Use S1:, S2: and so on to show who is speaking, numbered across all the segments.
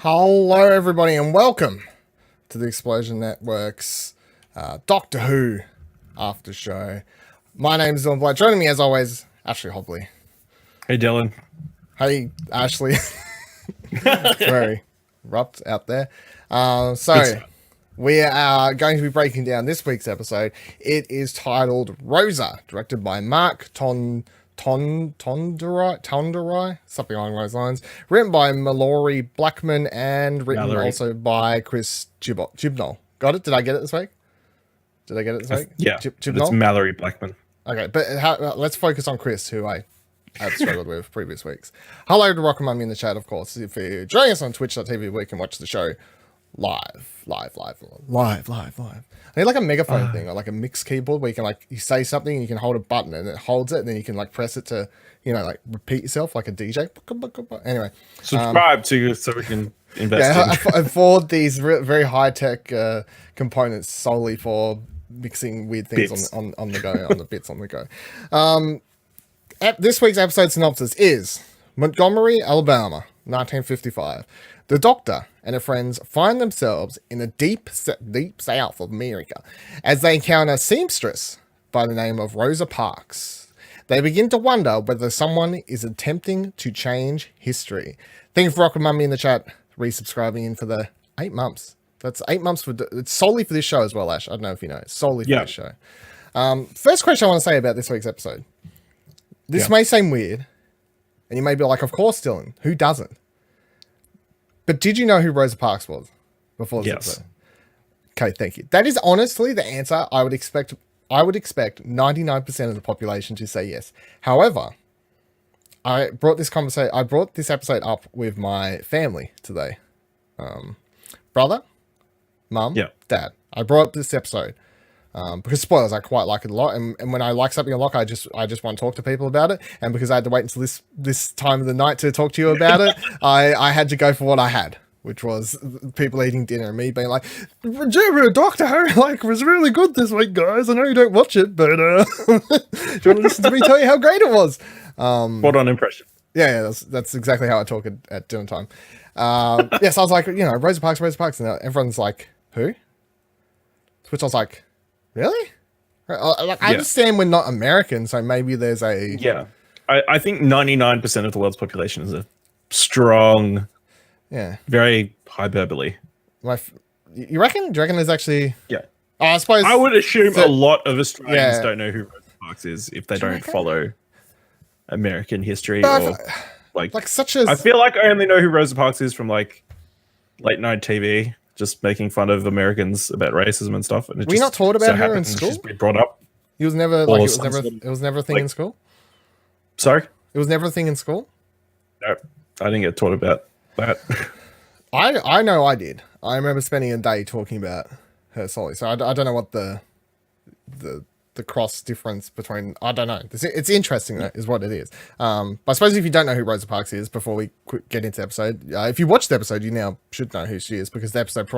S1: Hello, everybody, and welcome to the Explosion Network's Doctor Who Aftershow. My name is Blight. Joining me, as always, Ashley Hobley.
S2: Hey, Dylan.
S1: Hey, Ashley. Very abrupt out there. We are going to be breaking down this week's episode. It is titled Rosa, directed by Mark Tonderai, something along those lines. Written by Mallory Blackman and written also by Chris Chibnall. Got it? Did I get it this week?
S2: Yeah,
S1: Chibnall?
S2: It's Mallory Blackman.
S1: Okay, but let's focus on Chris, who I have struggled with previous weeks. Hello to Rosa'Montgomery in the chat, of course. If you're joining us on twitch.tv, we can watch the show live. I need like a megaphone thing or like a mix keyboard where you can you say something and you can hold a button and it holds it and then you can press it to, repeat yourself like a DJ. Anyway.
S2: Subscribe to so we can invest in.
S1: Afford these very high-tech components solely for mixing weird things
S2: bits.
S1: on the go, on the bits on the go. This week's episode synopsis is Montgomery, Alabama, 1955. The Doctor and her friends find themselves in the deep south of America as they encounter a seamstress by the name of Rosa Parks. They begin to wonder whether someone is attempting to change history. Thank you for rocking Mummy in the chat, resubscribing in for the 8 months. That's 8 months it's solely for this show as well, Ash. I don't know if you know. It's solely for this show. First question I want to say about this week's episode. This may seem weird, and you may be like, of course, Dylan, who doesn't? But did you know who Rosa Parks was before this episode? Okay, thank you. That is honestly the answer I would expect. I would expect 99% of the population to say yes. However, I brought this episode up with my family today. Brother, mum, dad. I brought up this episode because spoilers, I quite like it a lot. And when I like something a lot, I just want to talk to people about it. And because I had to wait until this time of the night to talk to you about it, I had to go for what I had, which was people eating dinner and me being like, Doctor Who was really good this week, guys. I know you don't watch it, but do you want to listen to me tell you how great it was?
S2: Spot on impression.
S1: Yeah, that's exactly how I talk at dinner time. Yes, I was like, Rosa Parks, and everyone's like, who? Which I was like, really? I understand we're not American, so maybe there's a...
S2: Yeah. I think 99% of the world's population is a strong, very hyperbole.
S1: You reckon? Do you reckon there's actually...
S2: Yeah.
S1: I suppose...
S2: I would assume a lot of Australians don't know who Rosa Parks is if they don't follow American history or... such as... I feel like I only know who Rosa Parks is from late night TV. Just making fun of Americans about racism and stuff. And
S1: we not taught about her in school?
S2: She's been brought up.
S1: It was never it was never a thing in school?
S2: Sorry?
S1: It was never a thing in school?
S2: No, I didn't get taught about that.
S1: I know I did. I remember spending a day talking about her solely. So I don't know what the cross difference between, I don't know. It's interesting, though, is what it is. But I suppose if you don't know who Rosa Parks is, before we get into the episode, if you watch the episode, you now should know who she is, because the episode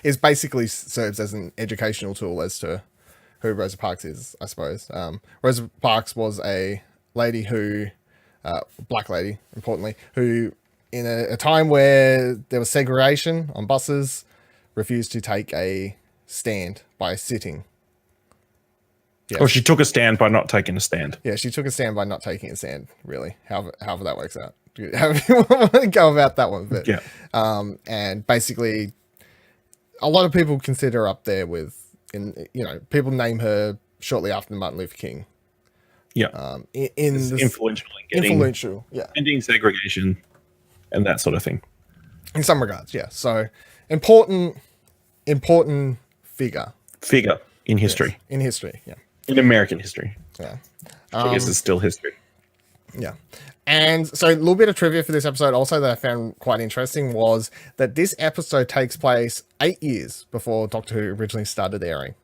S1: is basically serves as an educational tool as to who Rosa Parks is, I suppose. Rosa Parks was a lady who, black lady, importantly, who in a time where there was segregation on buses, refused to take a stand by sitting.
S2: Yeah. Or she took a stand by not taking a stand.
S1: Yeah, she took a stand by not taking a stand, really. However that works out. However you want to go about that one. But, and basically, a lot of people consider her up there with, people name her shortly after Martin Luther King.
S2: Yeah.
S1: Influential
S2: ending segregation and that sort of thing.
S1: In some regards, yeah. So, important figure.
S2: In history.
S1: Yes, in history, yeah.
S2: In American history.
S1: Yeah.
S2: I guess it's still history.
S1: Yeah. And so a little bit of trivia for this episode also that I found quite interesting was that this episode takes place 8 years before Doctor Who originally started airing.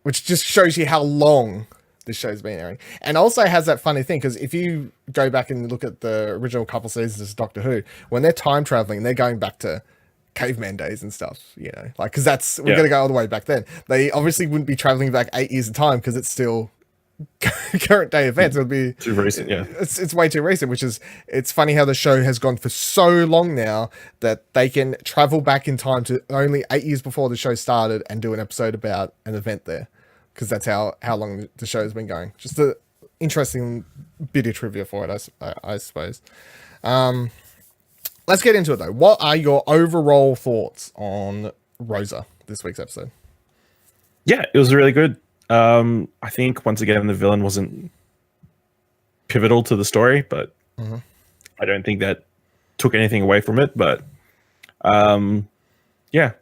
S1: Which just shows you how long this show's been airing. And also has that funny thing, because if you go back and look at the original couple seasons of Doctor Who, when they're time traveling, they're going back to caveman days and stuff, you know, like, because we're going to go all the way back then. They obviously wouldn't be traveling back 8 years in time because it's still current day events. It would be
S2: too recent. Yeah,
S1: it's way too recent, which is, it's funny how the show has gone for so long now that they can travel back in time to only 8 years before the show started and do an episode about an event there, because that's how long the show's been going. Just an interesting bit of trivia for it, I suppose. Let's get into it though. What are your overall thoughts on Rosa this week's episode?
S2: Yeah, it was really good. I think once again the villain wasn't pivotal to the story, but I don't think that took anything away from it. But yeah,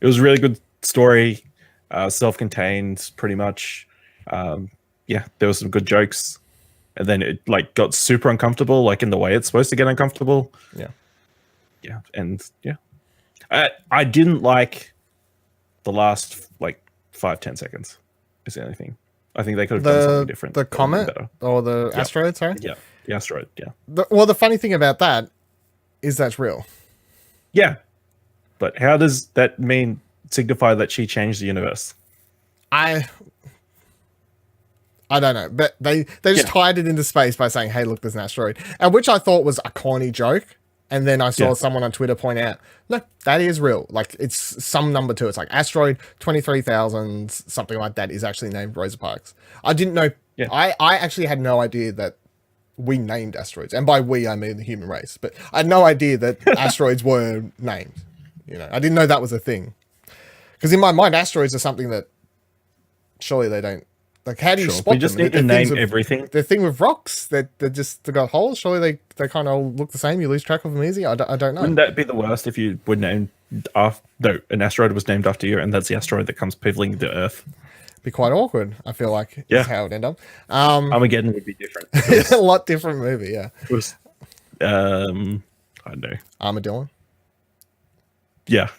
S2: it was a really good story, self-contained, pretty much. Yeah, there were some good jokes, and then it like got super uncomfortable, like in the way it's supposed to get uncomfortable. Yeah, and yeah, I didn't like the last like 5-10 seconds. Is the only thing. I think they could have done something different.
S1: The comet or the asteroid, sorry?
S2: Yeah, the asteroid, yeah.
S1: The funny thing about that is that's real.
S2: Yeah, but how does that signify that she changed the universe?
S1: I don't know, but they just tied it into space by saying, hey, look, there's an asteroid, and which I thought was a corny joke. And then I saw someone on Twitter point out, look, that is real. Like, it's some number too. It's like asteroid 23,000, something like that, is actually named Rosa Parks. I didn't know. Yeah. I actually had no idea that we named asteroids. And by we, I mean the human race. But I had no idea that asteroids were named. You know, I didn't know that was a thing. Because in my mind, asteroids are something that surely they don't. Like, how do you spot them?
S2: We just need to name everything.
S1: The thing with rocks, they got holes. Surely they kind of look the same. You lose track of them easy. I don't know.
S2: Wouldn't that be the worst if you were named after an asteroid was named after you, and that's the asteroid that comes pivoting to Earth?
S1: Be quite awkward. I feel like is how it would end up.
S2: Armageddon would be different.
S1: A lot different movie. Yeah.
S2: It was, I don't know.
S1: Armadillo.
S2: Yeah.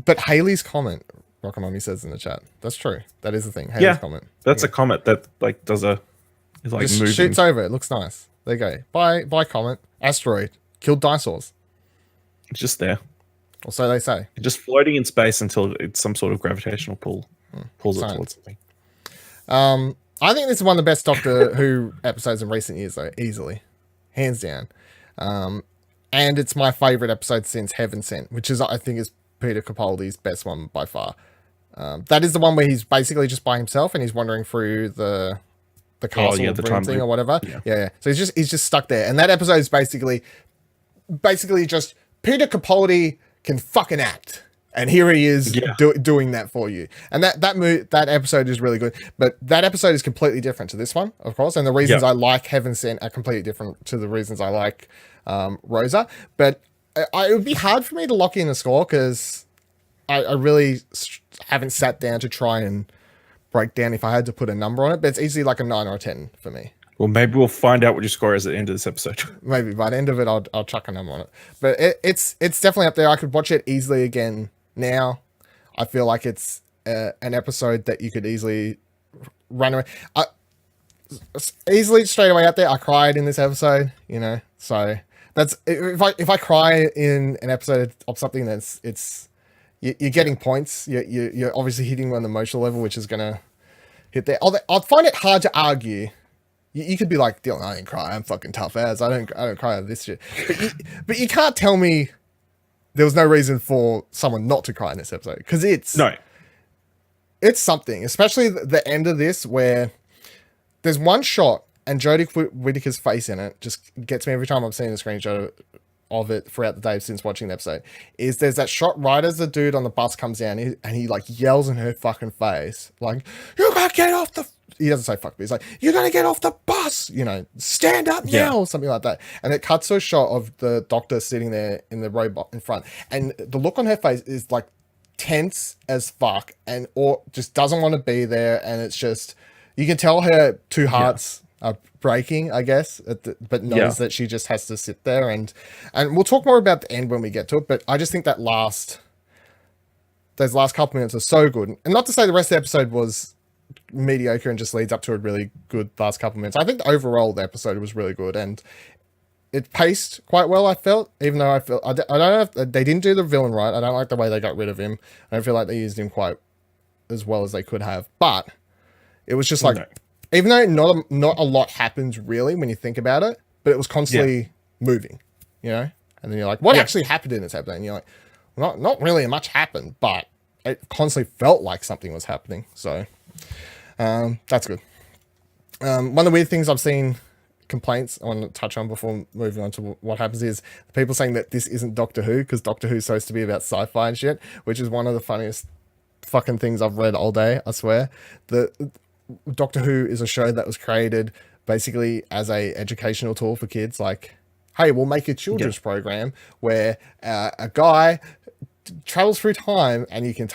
S1: But Haley's comment, Rockamummy says in the chat. That's true. That is the thing. Haley's comment.
S2: That's a comet that like does is like
S1: just
S2: moving.
S1: Shoots over. It looks nice. There you go. Bye comet. Asteroid. Killed dinosaurs.
S2: It's just there.
S1: Or so they say.
S2: Just floating in space until it's some sort of gravitational pull pulls it towards something.
S1: I think this is one of the best Doctor Who episodes in recent years, though, easily. Hands down. And it's my favorite episode since Heaven Sent, which is, I think, is Peter Capaldi's best one by far. That is the one where he's basically just by himself and he's wandering through the castle
S2: the
S1: room thing or whatever.
S2: Yeah.
S1: So he's just stuck there. And that episode is basically just Peter Capaldi can fucking act. And here he is doing that for you. And that episode is really good. But that episode is completely different to this one, of course. And the reasons I like Heaven Sent are completely different to the reasons I like Rosa. But it would be hard for me to lock in a score because I really haven't sat down to try and break down if I had to put a number on it. But it's easily like a 9 or a 10 for me.
S2: Well, maybe we'll find out what your score is at the end of this episode.
S1: Maybe by the end of it, I'll chuck a number on it. But it's definitely up there. I could watch it easily again now. I feel like it's an episode that you could easily run away. Easily straight away out there. I cried in this episode, you know. So that's if I cry in an episode of something that's you're getting points. You're obviously hitting on the emotional level, which is gonna hit there. I'll find it hard to argue. You could be like, Dylan, I didn't cry. I'm fucking tough as. I don't cry over this shit. But you can't tell me there was no reason for someone not to cry in this episode because it's something, especially the end of this where there's one shot and Jodie Whittaker's face in it just gets me every time I'm seeing a screenshot of it throughout the day since watching the episode. Is there's that shot right as the dude on the bus comes down and he like yells in her fucking face like, you gotta get off the. He doesn't say fuck me. He's like, you're gonna get off the bus. You know, stand up now or something like that. And it cuts to a shot of the Doctor sitting there in the robot in front, and the look on her face is like tense as fuck or just doesn't want to be there, and it's just you can tell her two hearts are breaking, I guess, but knows that she just has to sit there, and we'll talk more about the end when we get to it, but I just think that those last couple minutes are so good. And not to say the rest of the episode was mediocre and just leads up to a really good last couple minutes. I think overall the episode was really good, and it paced quite well, I felt, even though I don't know if they didn't do the villain right. I don't like the way they got rid of him. I don't feel like they used him quite as well as they could have, but it was just like, even though not a lot happens really when you think about it, but it was constantly moving, you know? And then you're like, what actually happened in this episode? And you're like, not really much happened, but it constantly felt like something was happening. So that's good. One of the weird things I've seen complaints I want to touch on before moving on to what happens is people saying that this isn't Doctor Who because Doctor Who's supposed to be about sci-fi and shit, which is one of the funniest fucking things I've read all day, I swear. The Doctor Who is a show that was created basically as a educational tool for kids, like, hey, we'll make a children's program where a guy travels through time and you can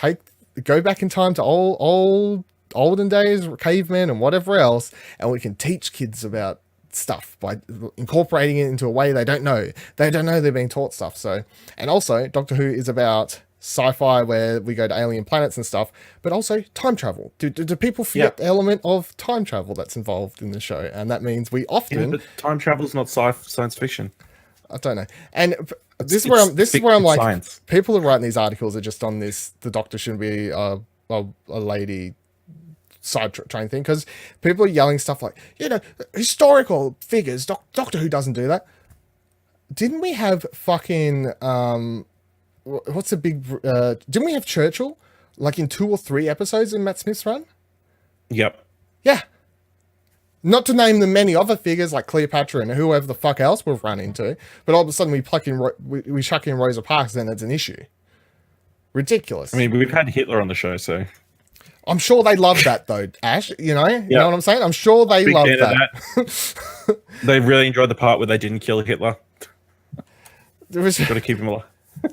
S1: go back in time to olden days, cavemen and whatever else, and we can teach kids about stuff by incorporating it into a way they don't know they're being taught stuff. So, and also Doctor Who is about sci-fi where we go to alien planets and stuff, but also time travel. Do people forget the element of time travel that's involved in the show? And that means we often
S2: but time travel is not science fiction.
S1: I don't know. And this is where I'm like, science. People are writing these articles are just on this. The Doctor shouldn't be a lady side train thing, because people are yelling stuff like, historical figures. Doctor Who doesn't do that. Didn't we have fucking what's a big? Didn't we have Churchill like in 2 or 3 episodes in Matt Smith's run?
S2: Yep.
S1: Yeah. Not to name the many other figures like Cleopatra and whoever the fuck else we've run into, but all of a sudden we chuck in Rosa Parks, and it's an issue. Ridiculous.
S2: I mean, we've had Hitler on the show, so
S1: I'm sure they love that though, Ash. You know what I'm saying? I'm sure they love that.
S2: They really enjoyed the part where they didn't kill Hitler. Got to keep him alive.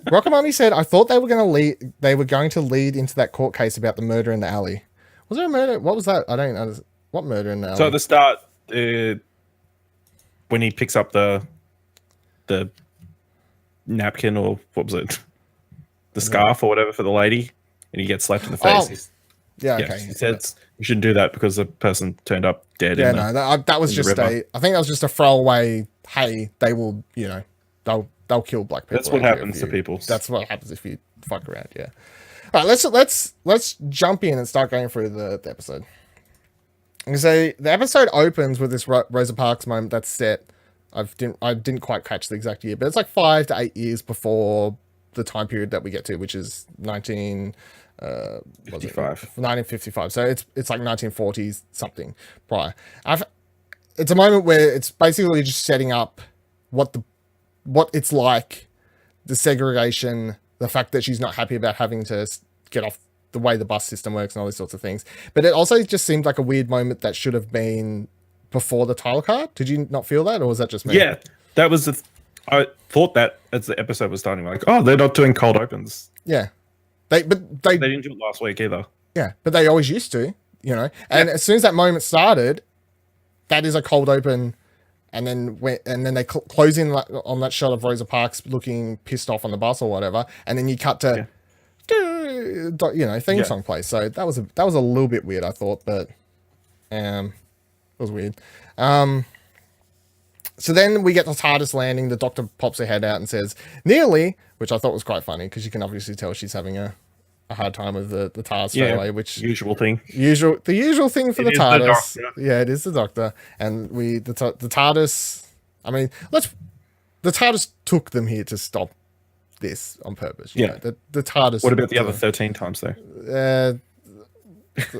S1: Rockamami said, "I thought they were going to lead into that court case about the murder in the alley. Was there a murder? What was that? I don't know. What murder in the alley?"
S2: So at the start, when he picks up the napkin, or what was it, the scarf or whatever for the lady, and he gets slapped in the face.
S1: Okay.
S2: He says you shouldn't do that because the person turned up dead.
S1: Yeah, that was just I think that was just a throwaway. Hey, they will, they'll kill black people.
S2: That's what happens to people.
S1: That's what happens if you fuck around. Yeah. All right, let's jump in and start going through the episode. So the episode opens with this Rosa Parks moment that's set. I didn't quite catch the exact year, but it's like 5 to 8 years before the time period that we get to, which is 1955. So it's like 1940s something prior. It's a moment where it's basically just setting up what it's like, the segregation, the fact that she's not happy about having to get off the way the bus system works and all these sorts of things. But it also just seemed like a weird moment that should have been before the title card. Did you not feel that, or was that just me?
S2: Yeah, that was I thought that as the episode was starting, like, oh, they're not doing cold opens.
S1: Yeah. They didn't do
S2: it last week either.
S1: Yeah, but they always used to, And as soon as that moment started, that is a cold open, and then they close in on that shot of Rosa Parks looking pissed off on the bus or whatever, and then you cut to theme song plays. So that was a little bit weird, I thought, but it was weird. So then we get the TARDIS landing. The Doctor pops her head out and says, "Nearly," which I thought was quite funny because you can obviously tell she's having a hard time with the TARDIS straight away, which
S2: the usual thing for
S1: the TARDIS. It is the Doctor, and the TARDIS. I mean, the TARDIS took them here to stop this on purpose. You know? The TARDIS.
S2: What about the other 13 times though?
S1: The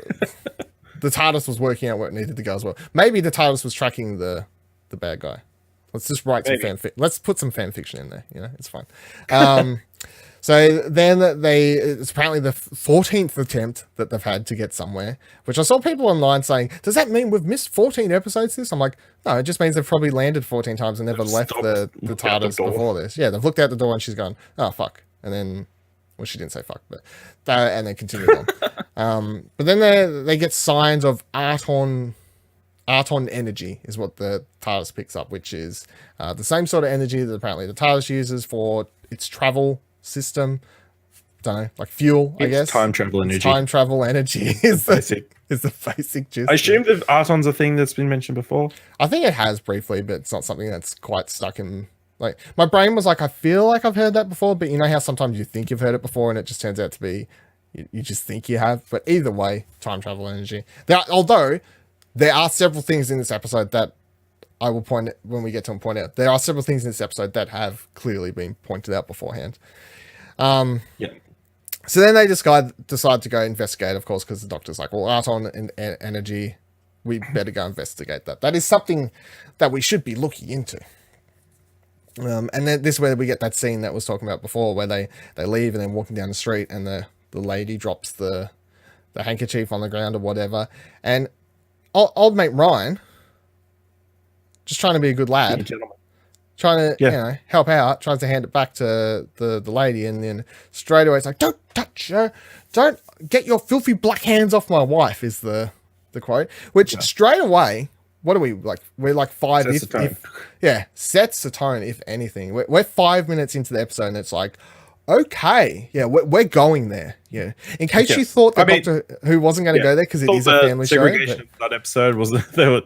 S1: TARDIS was working out where it needed to go as well. Maybe the TARDIS was tracking the bad guy. Let's just write some fanfic. Let's put some fan fiction in there. It's fine. So then it's apparently the 14th attempt that they've had to get somewhere, which I saw people online saying, does that mean we've missed 14 episodes this? I'm like, no, it just means they've probably landed 14 times and never left the TARDIS before this. Yeah, they've looked out the door and she's gone, oh, fuck. And then Well, she didn't say fuck, but and then continued on. But then they get signs of Arton energy is what the TARDIS picks up, which is the same sort of energy that apparently the TARDIS uses for its travel system. Don't know, like fuel, I guess.
S2: Time travel energy.
S1: Time travel energy is the basic gist.
S2: I assume that Arton's a thing that's been mentioned before.
S1: I think it has briefly, but it's not something that's quite stuck in. Like, my brain was like, I feel like I've heard that before, but you know how sometimes you think you've heard it before and it just turns out to be you just think you have. But either way, time travel energy. Although there are several things in this episode that I will point out when we get to them. Point out there are several things in this episode that have clearly been pointed out beforehand.
S2: Yeah.
S1: So then they decide to go investigate, of course, because the Doctor's like, well, Arton and energy, we better go investigate that. That is something that we should be looking into. And then this is where we get that scene that was talking about before, where they leave and then walking down the street and the lady drops the handkerchief on the ground or whatever. And old mate Ryan, just trying to be a good lad, trying to help out, tries to hand it back to the lady, and then straight away it's like, don't touch her, don't get your filthy black hands off my wife, is the quote, which straight away, what are we like? We're like five. Sets the tone. If anything, we're 5 minutes into the episode, and it's like, okay, yeah, we're going there. Yeah, in case you thought that Doctor Who wasn't going to go there because it is a family show.
S2: Segregation of that episode was they were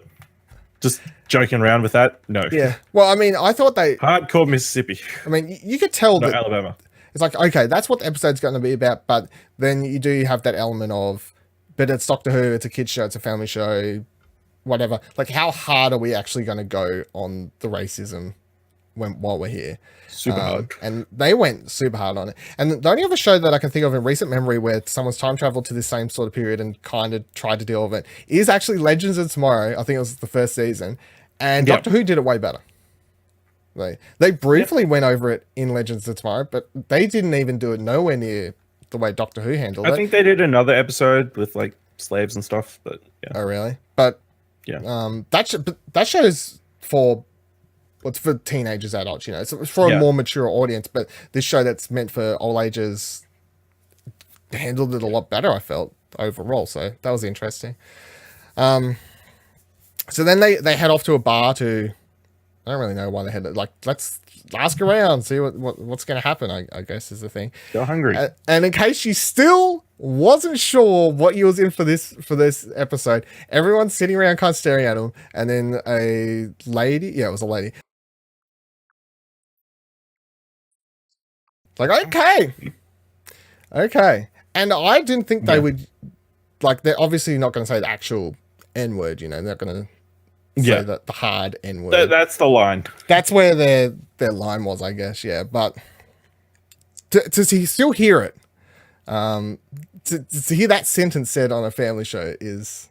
S2: just joking around with that. No.
S1: Yeah. Well, I mean, I thought
S2: hardcore Mississippi.
S1: I mean, you could tell that
S2: Alabama.
S1: It's like, okay, that's what the episode's going to be about, but then you do have that element of, but it's Doctor Who, it's a kids show, it's a family show, whatever. Like, how hard are we actually going to go on the racism while we're here?
S2: Super hard.
S1: And they went super hard on it. And the only other show that I can think of in recent memory where someone's time traveled to this same sort of period and kind of tried to deal with it is actually Legends of Tomorrow. I think it was the first season. And Doctor Who did it way better. They briefly went over it in Legends of Tomorrow, but they didn't even do it nowhere near the way Doctor Who handled it.
S2: I think they did another episode with like slaves and stuff, but yeah.
S1: Oh, really? But that show's for teenagers, adults, you know, it's for a more mature audience, but this show that's meant for all ages handled it a lot better, I felt, overall. So that was interesting. So then they head off to a bar to, I don't really know why they had it. Like, let's ask around, see what's going to happen, I guess is the thing.
S2: They're hungry.
S1: And in case you still wasn't sure what you was in for this episode, everyone's sitting around kind of staring at them. And then a lady, it was a lady. Like, okay. And I didn't think they would, like, they're obviously not going to say the actual N-word, you know, they're not going to say the hard N-word.
S2: That's the line.
S1: That's where their line was, I guess, yeah. But to still hear it, to hear that sentence said on a family show is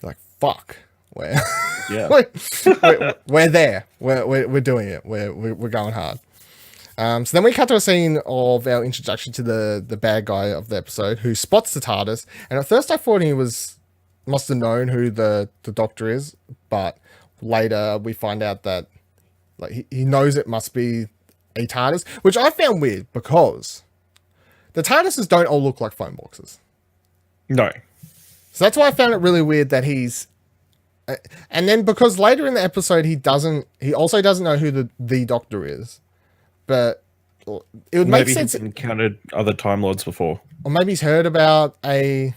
S1: like, fuck. We're there. We're doing it. We're going hard. So then we cut to a scene of our introduction to the bad guy of the episode who spots the TARDIS. And at first I thought he must have known who the Doctor is, but later we find out that like he knows it must be a TARDIS, which I found weird because the TARDISes don't all look like phone boxes.
S2: No.
S1: So that's why I found it really weird that he's... And then because later in the episode he also doesn't know who the Doctor is. But it would make sense.
S2: Maybe he's encountered other Time Lords before.
S1: Or maybe he's heard about a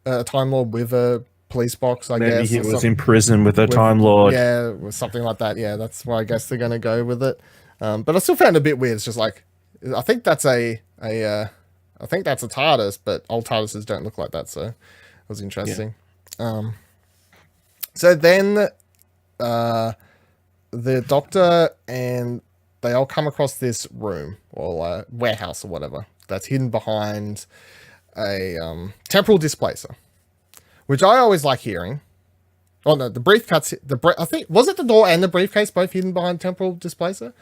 S1: Time Lord with a police box, I guess.
S2: Maybe he was in prison with a Time Lord.
S1: Yeah, or something like that. Yeah, that's why I guess they're going to go with it. But I still found it a bit weird. It's just like, I think that's a TARDIS, but old TARDISes don't look like that. So it was interesting. Yeah. So then the Doctor and they all come across this room or warehouse or whatever that's hidden behind a temporal displacer, which I always like hearing. Oh no, the briefcase. I think was it the door and the briefcase both hidden behind temporal displacer?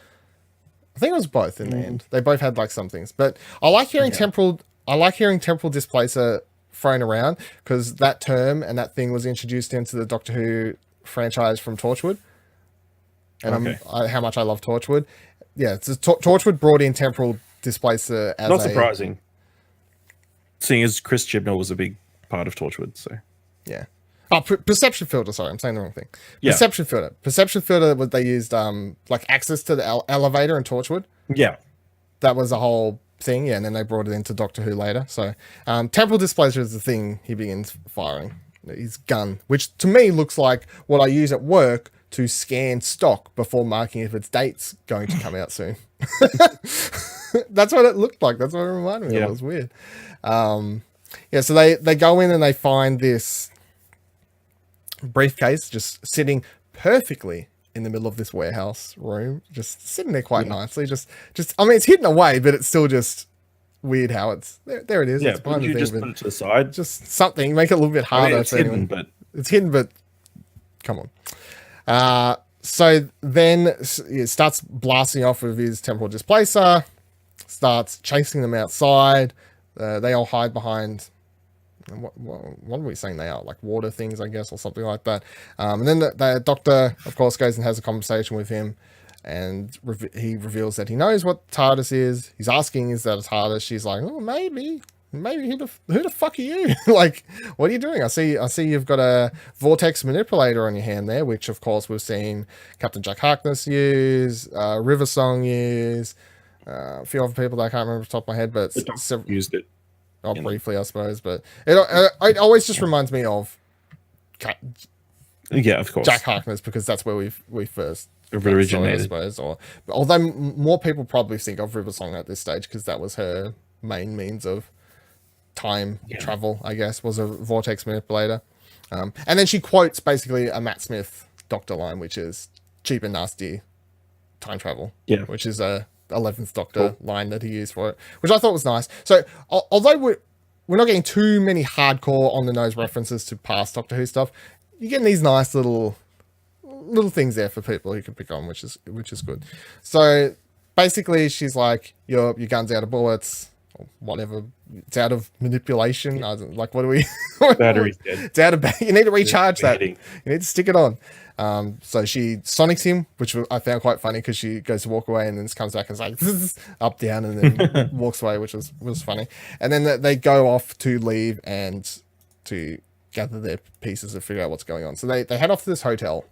S1: I think it was both in the end. They both had like some things, but I like hearing temporal. I like hearing temporal displacer thrown around because that term and that thing was introduced into the Doctor Who franchise from Torchwood. And how much I love Torchwood. Yeah, Torchwood brought in temporal displacer as
S2: not surprising, seeing as Chris Chibnall was a big part of Torchwood. So
S1: yeah. Oh, perception filter. Sorry, I'm saying the wrong thing.
S2: Yeah.
S1: Perception filter. Perception filter. What they used, like access to the elevator in Torchwood.
S2: Yeah,
S1: that was a whole thing. Yeah, and then they brought it into Doctor Who later. So, temporal displacer is the thing he begins firing. His gun, which to me looks like what I use at work to scan stock before marking if its date's going to come out soon. That's what it looked like. That's what it reminded me of. It was weird. Yeah, so they go in and they find this briefcase just sitting perfectly in the middle of this warehouse room, just sitting there quite nicely. Just I mean, it's hidden away, but it's still just weird how it's there. It is.
S2: Yeah,
S1: it's
S2: but you just put it to the side.
S1: Just something, make it a little bit harder.
S2: It's hidden, but
S1: come on. So then it starts blasting off with his temporal displacer, starts chasing them outside. They all hide behind. What are we saying they are? Like water things, I guess, or something like that. And then the doctor, of course, goes and has a conversation with him, and he reveals that he knows what TARDIS is. He's asking, is that a TARDIS? She's like, oh, maybe who the fuck are you? Like, what are you doing? I see you've got a vortex manipulator on your hand there, which of course we've seen Captain Jack Harkness use, River Song use, a few other people that I can't remember off the top of my head, but
S2: used it.
S1: Briefly, I suppose, but it always just reminds me of
S2: of course,
S1: Jack Harkness, because that's where we first
S2: originated,
S1: I suppose. Although more people probably think of River Song at this stage because that was her main means of time travel, I guess, was a vortex manipulator. And then she quotes basically a Matt Smith Doctor line, which is cheap and nasty time travel, which is a 11th Doctor line that he used for it, which I thought was nice. So although we're not getting too many hardcore on the nose references to past Doctor Who stuff, you're getting these nice little things there for people who can pick on, which is good. So basically she's like, your gun's out of bullets, or whatever, it's out of manipulation. Like, what do we
S2: battery's dead,
S1: it's out of you need to recharge that, you need to stick it on. So she sonics him, which I found quite funny because she goes to walk away and then comes back and is like up, down, and then walks away, which was funny. And then they go off to leave and to gather their pieces and figure out what's going on. So they head off to this hotel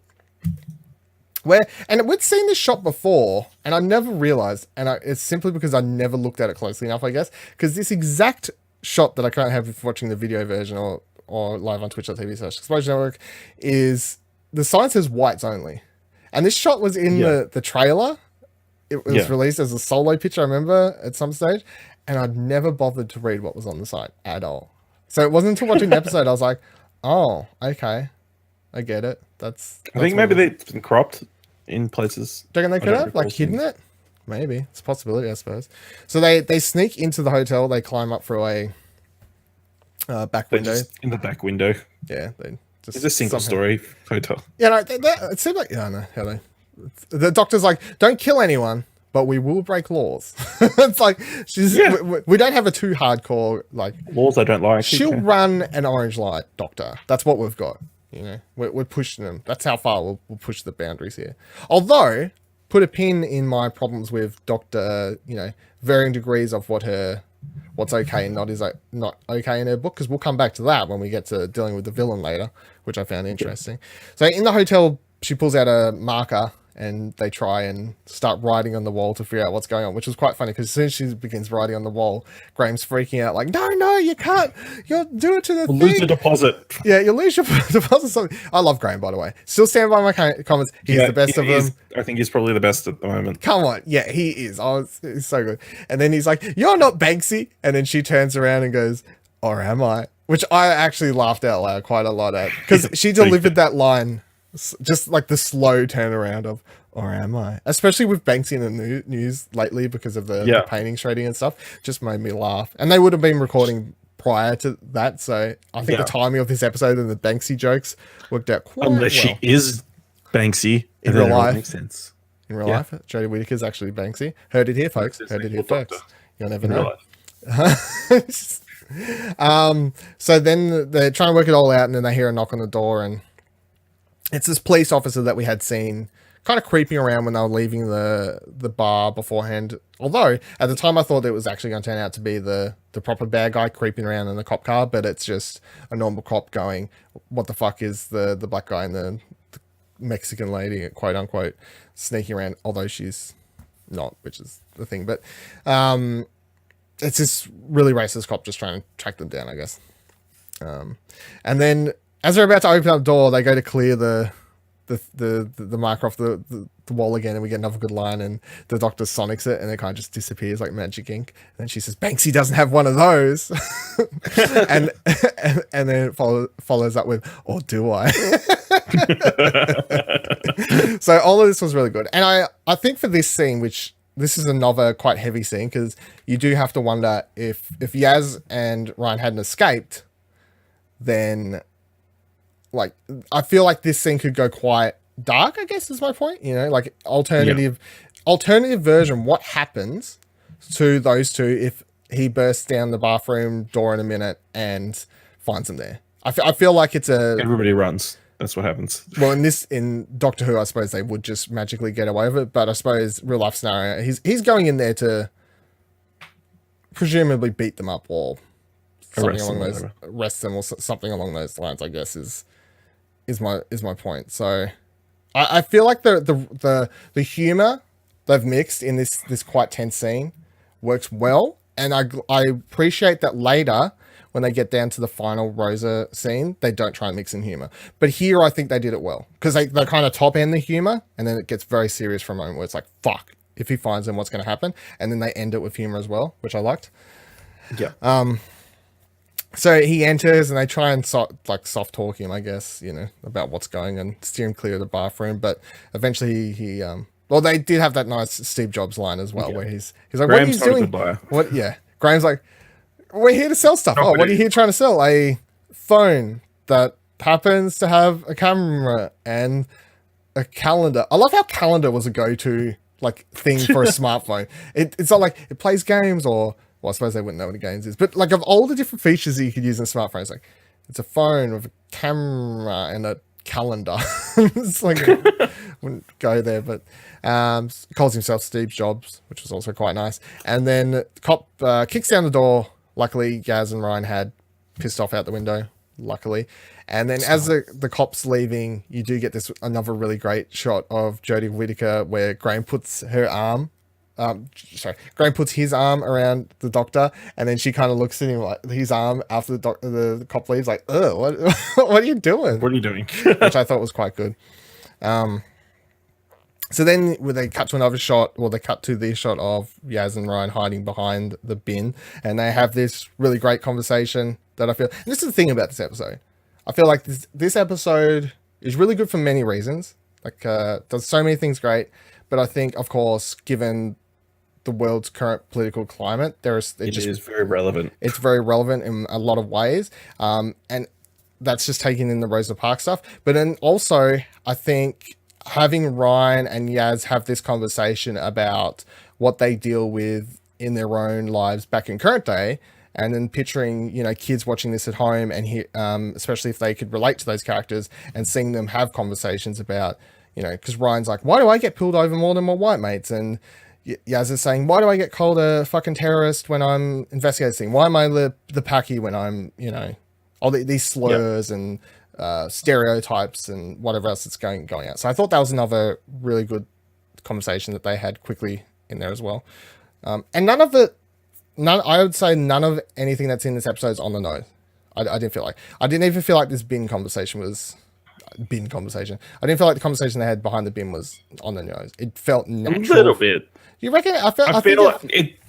S1: and we'd seen this shot before and I never realized, and it's simply because I never looked at it closely enough, I guess, because this exact shot that I can't have if watching the video version or live on twitch.tv/Explosion Network is the sign says whites only, and this shot was in the trailer. It was released as a solo picture, I remember, at some stage, and I'd never bothered to read what was on the site at all. So it wasn't until watching the episode I was like, oh, okay, I get it. That's
S2: I think maybe they've been cropped in places.
S1: Do you reckon they could have hidden it? Maybe it's a possibility, I suppose. So they sneak into the hotel. They climb up through a back window.
S2: In the back window.
S1: Yeah, it's
S2: a single story hotel.
S1: Yeah, no, it seemed like the doctor's like, don't kill anyone, but we will break laws. It's like we don't have a too hardcore like
S2: laws I don't like.
S1: She'll run an orange light, Doctor. That's what we've got. You know, we're pushing them. That's how far we'll push the boundaries here. Although, put a pin in my problems with Doctor. Varying degrees of what's okay and not okay in her book, because we'll come back to that when we get to dealing with the villain later, which I found interesting. So in the hotel, she pulls out a marker and they try and start writing on the wall to figure out what's going on, which was quite funny because as soon as she begins writing on the wall, Graham's freaking out like, no, you can't. You'll do it to the thing.
S2: Lose the deposit.
S1: Yeah, you lose your deposit. I love Graham, by the way. Still stand by my comments. He's the best of them.
S2: I think he's probably the best at the moment.
S1: Come on. Yeah, he is. Oh, he's so good. And then he's like, you're not Banksy. And then she turns around and goes, or am I? Which I actually laughed out loud quite a lot at because she delivered that line just like the slow turnaround of, or am I? Especially with Banksy in the news lately because of the painting shredding and stuff, just made me laugh. And they would have been recording prior to that, so I think the timing of this episode and the Banksy jokes worked out quite well.
S2: Unless she is Banksy
S1: in real life.
S2: Makes sense.
S1: In real life, Jodie Whittaker's actually Banksy. Heard it here, folks. Heard it here, folks. You'll never know. So then they're trying to work it all out, and then they hear a knock on the door, and it's this police officer that we had seen kind of creeping around when they were leaving the bar beforehand. Although at the time I thought it was actually going to turn out to be the proper bad guy creeping around in the cop car, but it's just a normal cop going, what the fuck is the black guy and the Mexican lady, quote unquote, sneaking around, although she's not, which is the thing. But it's this really racist cop just trying to track them down, I guess. And then as they're about to open up the door, they go to clear the marker off the wall again, and we get another good line, and the doctor sonics it, and it kind of just disappears like magic ink. And then she says, "Banksy doesn't have one of those," and then it follows up with, "Or do I?" So all of this was really good, and I think for this scene, which this is another quite heavy scene, because you do have to wonder if Yaz and Ryan hadn't escaped, then like I feel like this scene could go quite dark, I guess is my point. You know, like alternative version. What happens to those two if he bursts down the bathroom door in a minute and finds them there? I feel like it's
S2: everybody runs. That's what happens.
S1: Well, in Doctor Who, I suppose they would just magically get away with it. But I suppose real life scenario, he's going in there to presumably beat them up or something arrest them or something along those lines, I guess is my point. So I feel like the humor they've mixed in this quite tense scene works well, and I appreciate that later when they get down to the final Rosa scene, they don't try and mix in humor. But here I think they did it well, because they kind of top end the humor, and then it gets very serious for a moment where it's like, fuck, if he finds them, what's going to happen? And then they end it with humor as well, which I liked.
S2: Yeah.
S1: So he enters, and they try and soft talk him, I guess, you know, about what's going, and steer him clear of the bathroom. But eventually he well, they did have that nice Steve Jobs line as well, where he's like,
S2: Graham's
S1: "What are you doing?" What? Yeah, Graham's like, "We're here to sell stuff." Oh, what are you here trying to sell? A phone that happens to have a camera and a calendar. I love how calendar was a go-to like thing for a smartphone. It's not like it plays games or. Well, I suppose they wouldn't know what a games is, but like of all the different features that you could use in a smartphone, it's like it's a phone with a camera and a calendar. It's like wouldn't go there, but calls himself Steve Jobs, which was also quite nice. And then the cop kicks down the door. Luckily, Gaz and Ryan had pissed off out the window. Luckily, and then as the cop's leaving, you do get another really great shot of Jodie Whittaker where Graham puts her arm. Graham puts his arm around the doctor, and then she kind of looks at him like his arm after the cop leaves, like, "Oh, what are you doing?
S2: What are you doing?"
S1: Which I thought was quite good. So then when they cut to another shot, they cut to the shot of Yaz and Ryan hiding behind the bin, and they have this really great conversation that I feel. And this is the thing about this episode. I feel like this episode is really good for many reasons. Like, does so many things great, but I think, of course, given the world's current political climate, it is very relevant. It's very relevant in a lot of ways, and that's just taking in the Rosa Parks stuff. But then also, I think having Ryan and Yaz have this conversation about what they deal with in their own lives back in current day, and then picturing, you know, kids watching this at home, and especially if they could relate to those characters, and seeing them have conversations about, you know, because Ryan's like, "Why do I get pulled over more than my white mates?" And Yaz is saying, "Why do I get called a fucking terrorist when I'm investigating? Why am I the Paki when I'm, you know, all these slurs and stereotypes and whatever else that's going out." So I thought that was another really good conversation that they had quickly in there as well. And I would say none of anything that's in this episode is on the nose. I didn't even feel like this bin conversation was bin conversation. I didn't feel like the conversation they had behind the bin was on the nose. It felt natural.
S2: A little bit.
S1: You reckon? I
S2: feel like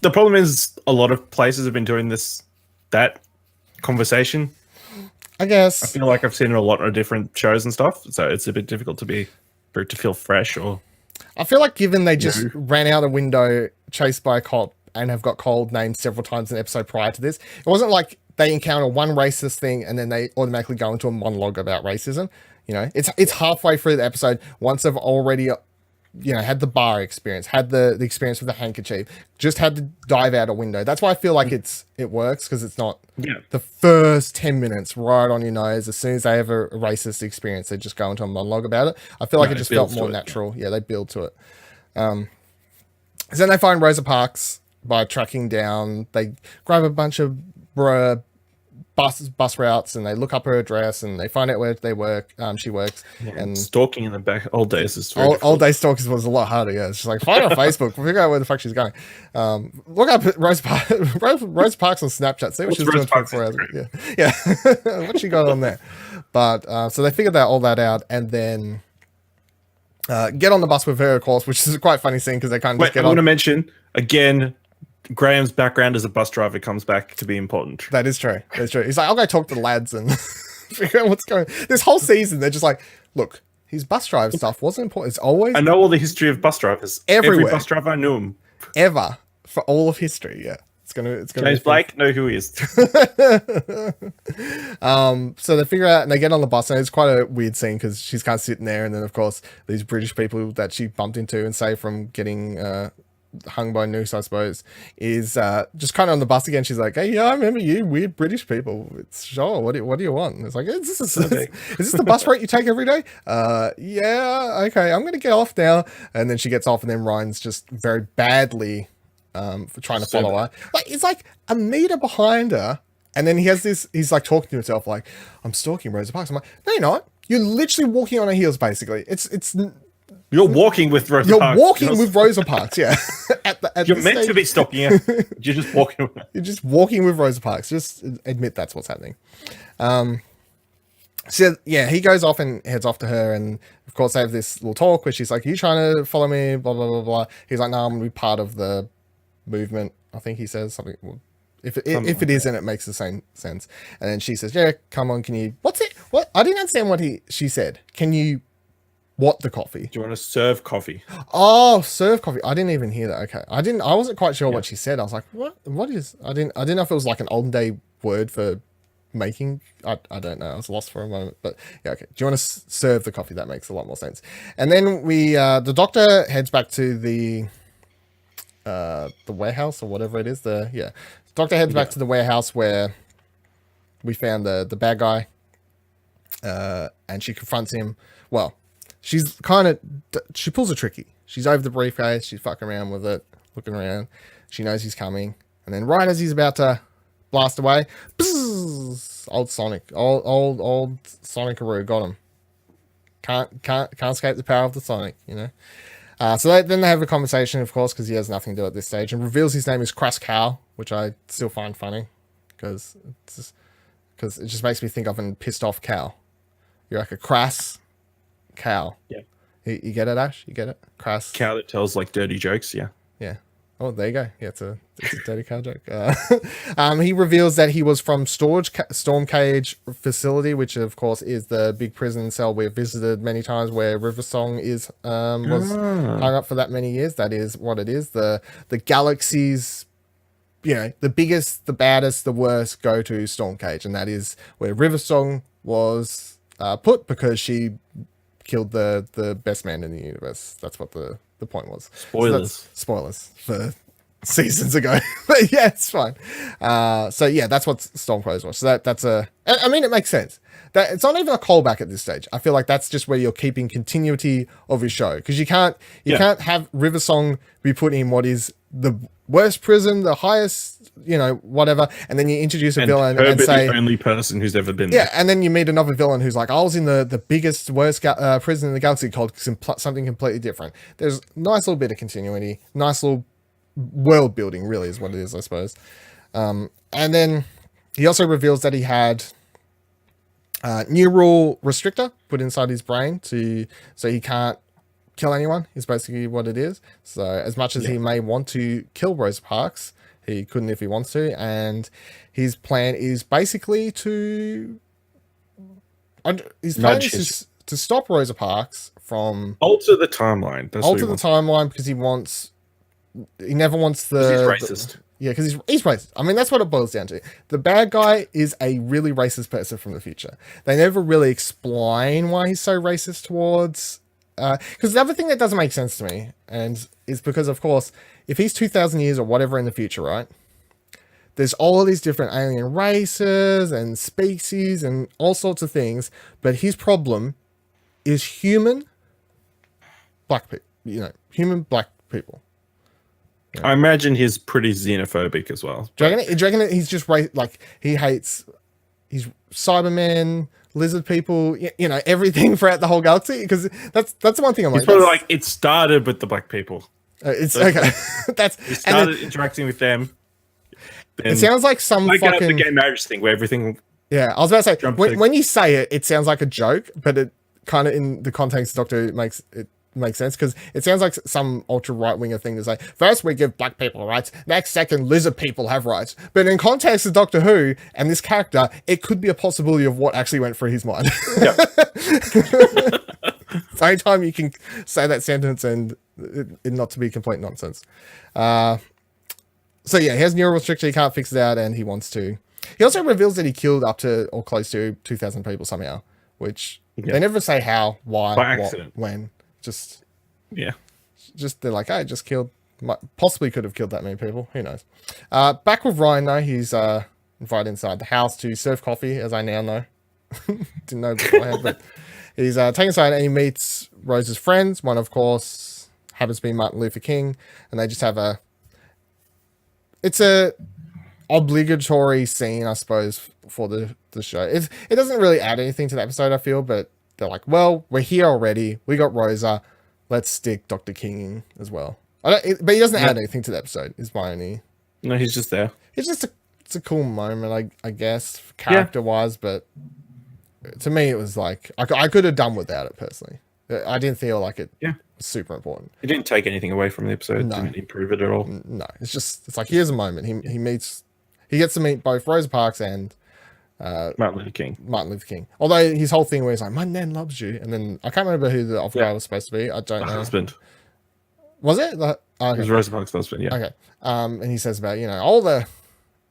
S2: the problem is a lot of places have been doing that conversation.
S1: I guess.
S2: I feel like I've seen it a lot of different shows and stuff, so it's a bit difficult for it to feel fresh. Or
S1: I feel like given they just ran out a window, chased by a cop, and have got cold named several times in the episode prior to this, it wasn't like they encounter one racist thing and then they automatically go into a monologue about racism. You know, it's halfway through the episode, once they've already had the bar experience, had the experience with the handkerchief, just had to dive out a window. That's why I feel like it works, because it's not the first 10 minutes right on your nose. As soon as they have a racist experience, they just go into a monologue about it. I feel like it just felt more natural. Yeah, they build to it. So then they find Rosa Parks by tracking down. They grab a bunch of bus routes, and they look up her address, and they find out where she works. And
S2: stalking in the back old days is
S1: old day stalkers was a lot harder. Yeah, it's just like, find her on Facebook, figure out where the fuck she's going. Look up Rosa Parks on Snapchat, see what she's doing 24 hours. Yeah. What she got on there. But so they figured all that out, and then get on the bus with her, of course, which is a quite funny scene, because they kind of just get on. I
S2: want to mention again, Graham's background as a bus driver comes back to be important.
S1: That is true. He's like, I'll go talk to the lads and figure out what's going on. This whole season, they're just like, look, his bus driver stuff wasn't important. It's always...
S2: I know all the history of bus drivers.
S1: Everywhere.
S2: Every bus driver, I knew him.
S1: Ever. For all of history, yeah. It's gonna
S2: James Blake, know who he is.
S1: So they figure out, and they get on the bus, and it's quite a weird scene, because she's kind of sitting there, and then, of course, these British people that she bumped into and saved from getting... hung by noose, I suppose, is just kind of on the bus again. She's like, hey, yeah, I remember you weird British people. It's sure, what do you want? And it's like, is this the bus route you take every day? Yeah, okay, I'm gonna get off now. And then she gets off, and then Ryan's just very badly for trying to follow her. Like, it's like a meter behind her, and then he's like talking to himself like, I'm stalking Rosa Parks. I'm like, no, you're not. You're literally walking on her heels, basically.
S2: You're walking with Rosa Parks.
S1: You're walking with Rosa Parks, yeah.
S2: You're meant to be stalking her. You're just walking with her.
S1: You're just walking with Rosa Parks. Just admit that's what's happening. So, yeah, he goes off and heads off to her. And, of course, they have this little talk where she's like, are you trying to follow me? Blah, blah, blah, blah. He's like, no, I'm going to be part of the movement. I think he says something. Well, if it isn't, it makes the same sense. And then she says, yeah, come on, can you... What's it? What? I didn't understand what she said. Can you... What the coffee?
S2: Do you want to serve coffee?
S1: Oh, serve coffee. I didn't even hear that. Okay. I wasn't quite sure what she said. I was like, what is, I didn't know if it was like an olden day word for making. I don't know. I was lost for a moment, but yeah. Okay. Do you want to serve the coffee? That makes a lot more sense. And then the doctor heads back to the warehouse or whatever it is. Doctor heads back to the warehouse where we found the bad guy, and she confronts him. Well, she's she pulls a tricky. She's over the briefcase. She's fucking around with it, looking around. She knows he's coming. And then right as he's about to blast away, bzzz, old Sonic-aroo got him. Can't escape the power of the Sonic, you know. So then they have a conversation, of course, because he has nothing to do at this stage, and reveals his name is Crass Cow, which I still find funny, because it just makes me think of a pissed off cow. You're like a crass cow.
S2: Yeah.
S1: You get it, Ash? You get it? Crass
S2: cow that tells like dirty jokes. Yeah.
S1: Yeah. Oh, there you go. Yeah, it's a dirty cow joke. He reveals that he was from Storm Cage facility, which of course is the big prison cell we've visited many times, where River Song was hung up for that many years. That is what it is. The galaxy's, the biggest, the baddest, the worst go to Storm Cage, and that is where River Song was put, because she killed the best man in the universe. That's what the point was.
S2: Spoilers.
S1: Spoilers for seasons ago. But yeah, it's fine. So yeah, that's what Stormcrows was. So that's I mean, it makes sense. That it's not even a callback at this stage. I feel like that's just where you're keeping continuity of your show, because you can't have River Song be put in what is the worst prison, the highest, whatever, and then you introduce a villain and say
S2: the only person who's ever been there.
S1: Yeah, and then you meet another villain who's like, I was in the biggest, worst prison in the galaxy called something completely different. There's a nice little bit of continuity, nice little world building, really is what it is, I suppose. And then he also reveals that he had neural restrictor put inside his brain so he can't kill anyone, is basically what it is. So as much as he may want to kill Rosa Parks, he couldn't if he wants to, and his plan is basically to stop Rosa Parks from
S2: alter the timeline.
S1: Alter the timeline, because he never wants the.
S2: He's racist.
S1: Because he's racist. I mean, that's what it boils down to. The bad guy is a really racist person from the future. They never really explain why he's so racist towards because the other thing that doesn't make sense to me, and is because, of course, if he's 2,000 years or whatever in the future, right? There's all of these different alien races and species and all sorts of things, but his problem is human black people. Human black people.
S2: I imagine he's pretty xenophobic as well.
S1: Do you reckon he's just like he's Cybermen, lizard people, everything throughout the whole galaxy? Because that's the one thing I'm
S2: like. Probably like it started with the black people.
S1: It's okay.
S2: He started interacting with them.
S1: It sounds like some fucking
S2: the gay marriage thing where everything.
S1: Yeah, I was about to say when you say it, it sounds like a joke, but it kind of in the context of Doctor Who makes sense, because it sounds like some ultra right winger thing to say. First we give black people rights, next second lizard people have rights. But in context of Doctor Who and this character, it could be a possibility of what actually went through his mind.
S2: Yeah.
S1: Same time you can say that sentence and it not to be complete nonsense. So yeah, he has neural restriction, he can't fix it out, and he wants to. He also reveals that he killed up to or close to 2,000 people somehow, which they never say how, why,
S2: by accident,
S1: when. Just they're like, I just killed, possibly could have killed that many people. Who knows? Back with Ryan though, he's invited inside the house to serve coffee, as I now know. Didn't know beforehand, but he's taken aside and he meets Rose's friends. One, of course, happens to be Martin Luther King, and they just have it's a obligatory scene, I suppose, for the show. It doesn't really add anything to the episode, I feel, but they're like, well, we're here already. We got Rosa. Let's stick Dr. King in as well. But he doesn't add anything to the episode, is my only...
S2: No, he's just there.
S1: It's just it's a cool moment, I guess, character-wise, but to me it was like, I could have done without it, personally. I didn't feel like it was super important.
S2: It didn't take anything away from the episode.
S1: No.
S2: Didn't improve it at all.
S1: No, it's like, here's a moment. He gets to meet both Rosa Parks and
S2: Martin
S1: Luther King. Although his whole thing where he's like, my nan loves you, and then I can't remember who the other guy was supposed to be. I don't know.
S2: Husband.
S1: Was it? Okay.
S2: It was Rosa Parks' husband. Yeah.
S1: Okay. And he says about all the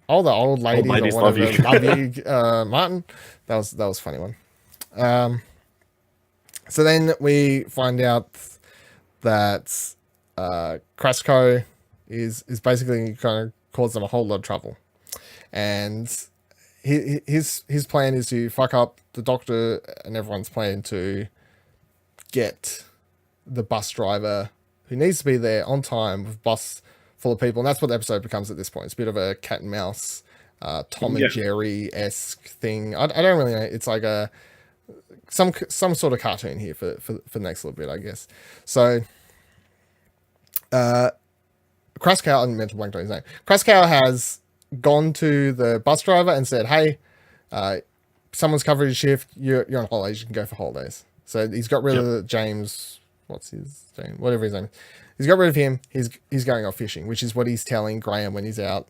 S1: old ladies or whatever love you, Martin. That was a funny one. So then we find out that Krasko is basically kind of caused them a whole lot of trouble, and his plan is to fuck up the Doctor and everyone's plan to get the bus driver who needs to be there on time with a bus full of people, and that's what the episode becomes at this point. It's a bit of a cat and mouse, Tom and Jerry-esque thing. I don't really know. It's like some sort of cartoon here for the next little bit, I guess. So Kraskow, I meant to blank on his name. Kraskow has gone to the bus driver and said, hey, someone's covered his shift, you're on holidays, you can go for holidays. So he's got rid of James, whatever his name is. He's got rid of him. He's going off fishing, which is what he's telling Graham when he's out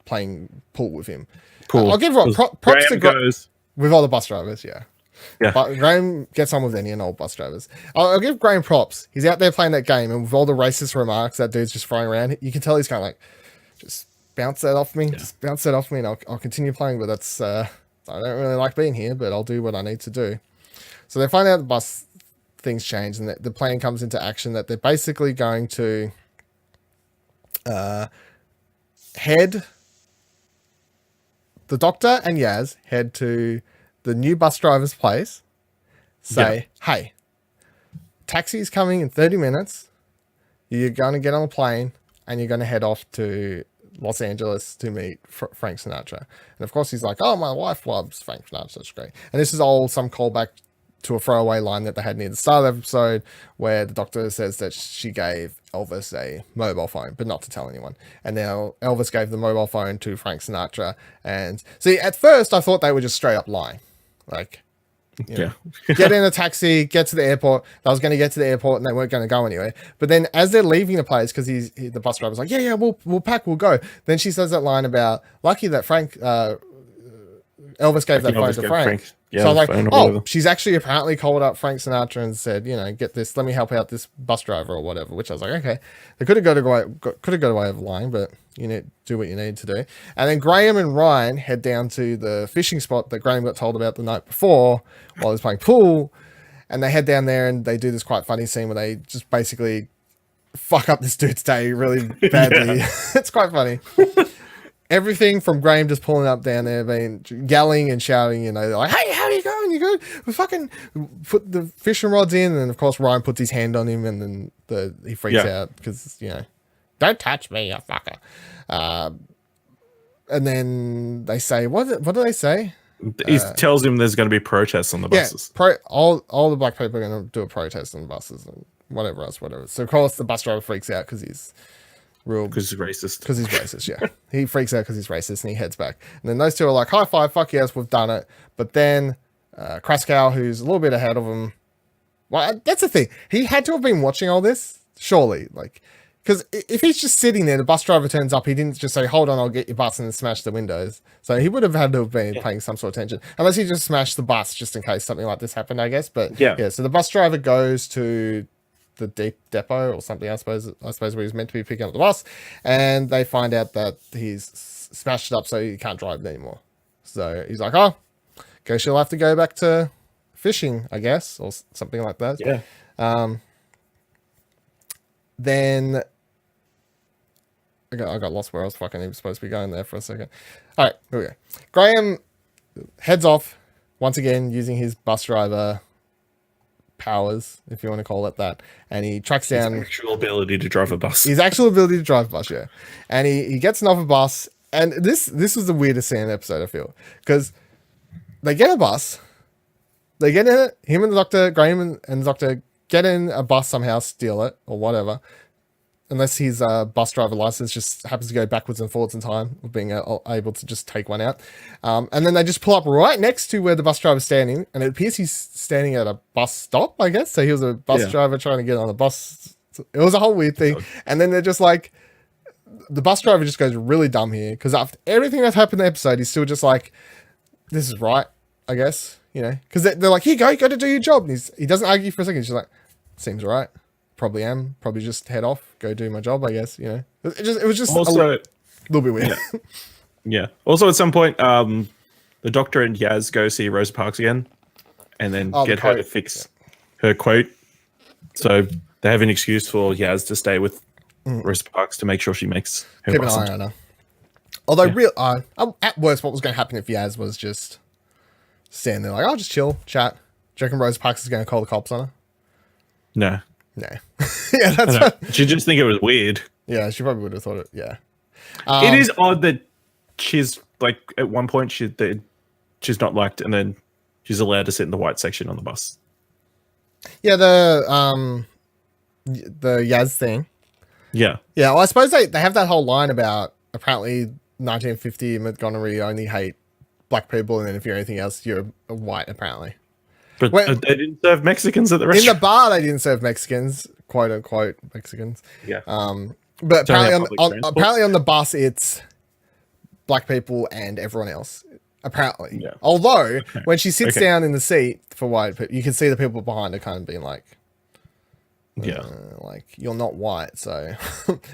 S1: playing pool with him. I'll give props to Graham with all the bus drivers, yeah. But Graham gets on with any and all bus drivers. I'll give Graham props. He's out there playing that game, and with all the racist remarks that dude's just throwing around, you can tell he's kind of like, just bounce that off me, and I'll continue playing. But that's I don't really like being here, but I'll do what I need to do. So they find out the bus things change, and the plan comes into action that they're basically going to head the Doctor and Yaz head to the new bus driver's place, say, hey, taxi's coming in 30 minutes. You're going to get on a plane and you're going to head off to Los Angeles to meet Frank Sinatra. And of course he's like, oh, my wife loves Frank Sinatra. That's great. And this is all some callback to a throwaway line that they had near the start of the episode where the Doctor says that she gave Elvis a mobile phone, but not to tell anyone. And now Elvis gave the mobile phone to Frank Sinatra. And see, at first I thought they were just straight up lying. Like, get in a taxi, get to the airport. They was going to get to the airport and they weren't going to go anywhere. But then as they're leaving the place, because the bus driver's like, yeah, we'll pack, we'll go. Then she says that line about, lucky that Elvis gave that phone to Frank. So I was like, she's actually apparently called up Frank Sinatra and said, get this, let me help out this bus driver or whatever, which I was like, okay. They could have got away with lying, but you need to do what you need to do. And then Graham and Ryan head down to the fishing spot that Graham got told about the night before while he was playing pool. And they head down there and they do this quite funny scene where they just basically fuck up this dude's day really badly. Yeah. It's quite funny. Everything from Graham just pulling up down there, being yelling and shouting, they're like, hey, how are you going? You good? We fucking put the fishing rods in. And of course, Ryan puts his hand on him and then he freaks out because, don't touch me, you fucker. And then they say, what do they say?
S2: He tells him there's going to be protests on the buses.
S1: Yeah, all the black people are going to do a protest on the buses and whatever else. So, of course, the bus driver freaks out because he's
S2: because he's racist.
S1: Because he's racist, yeah. He freaks out because he's racist and he heads back. And then those two are like, high five, fuck yes, we've done it. But then Kraskow, who's a little bit ahead of him, well, that's the thing. He had to have been watching all this, surely. Because if he's just sitting there, the bus driver turns up, he didn't just say, hold on, I'll get your bus and then smash the windows. So he would have had to have been paying some sort of attention. Unless he just smashed the bus just in case something like this happened, I guess. But yeah, so the bus driver goes to the deep depot or something, I suppose where he's meant to be picking up the bus, and they find out that he's smashed it up so he can't drive it anymore. So he's like, oh, guess you'll have to go back to fishing, I guess, or something like that.
S2: Yeah.
S1: Then I got lost where I was fucking supposed to be going there for a second. All right, here we go. Graham heads off once again using his bus driver powers, if you want to call it that, and he tracks down
S2: his actual ability to drive a bus.
S1: His actual ability to drive a bus, yeah. And he gets another bus, and this was the weirdest scene in the episode, I feel, because they get a bus, they get in it, him and the doctor, Graham and the doctor get in a bus somehow, steal it or whatever, unless his bus driver license just happens to go backwards and forwards in time of being able to just take one out. And then they just pull up right next to where the bus driver's standing, and it appears he's standing at a bus stop, I guess. So he was a bus driver trying to get on the bus. It was a whole weird thing. And then they're just like, the bus driver just goes really dumb here, because after everything that's happened in the episode, he's still just like, this is right, I guess, because they're like, here you go to do your job. And he doesn't argue for a second. He's just like, seems right. Probably just head off, go do my job, I guess. It was just
S2: also
S1: a little bit weird.
S2: Yeah. Also, at some point, the doctor and Yaz go see Rosa Parks again, and then get her to fix her quote. So they have an excuse for Yaz to stay with Rosa Parks to make sure she makes her.
S1: Keep an eye on her. Although, at worst, what was going to happen if Yaz was just standing there like, "I'll just chill, chat." Do you reckon Rosa Parks is going to call the cops on her?
S2: No.
S1: Yeah, that's what...
S2: She'd just think it was weird.
S1: Yeah, she probably would have thought it. Yeah.
S2: It is odd that she's like, at one point she's not liked, and then she's allowed to sit in the white section on the bus.
S1: Yeah, the Yaz thing.
S2: Yeah.
S1: Yeah, well, I suppose they have that whole line about apparently 1950 Montgomery only hate black people, and then if you're anything else, you're a white, apparently.
S2: But they didn't serve Mexicans at the restaurant.
S1: In the bar, they didn't serve Mexicans, quote unquote Mexicans.
S2: Yeah.
S1: But apparently on the bus, it's black people and everyone else. Apparently. Yeah. Although when she sits down in the seat for white people, you can see the people behind her kind of being like, like, you're not white, so